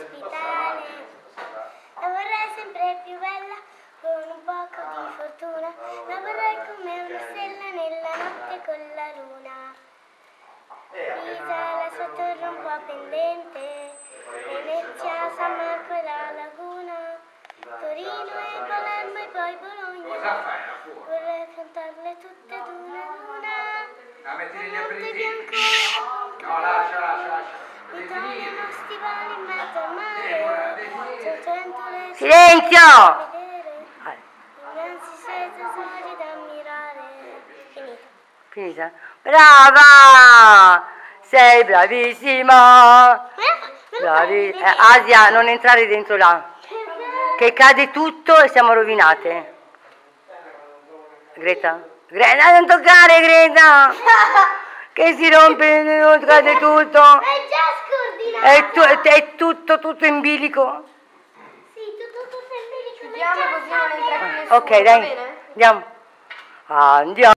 ospitale. La vorrei sempre più bella, con un poco di fortuna. La vorrei come una stella nella notte con la luna. Pisa, la sua torre un po' pendente, Venezia, San Marco e la laguna, Torino e Palermo e poi Bologna. Vorrei cantarle tutte d'una ad una. Notte bianco, no, lascia. mi tagliano stivali in mezzo al mare. C'è cento le Silenzio! da vedere, immensi sei tesori da ammirare. Finito. Finita? Brava! Sei bravissima! Asia, non entrare dentro là, che cade tutto e siamo rovinate. Greta? Greta, non toccare, Greta! Che si rompe, cade tutto. È già scordinato! È tutto in bilico. Sì, tutto in bilico. Chiudiamo così non entra più nessuno, Ok, dai, va bene? andiamo. Andiamo.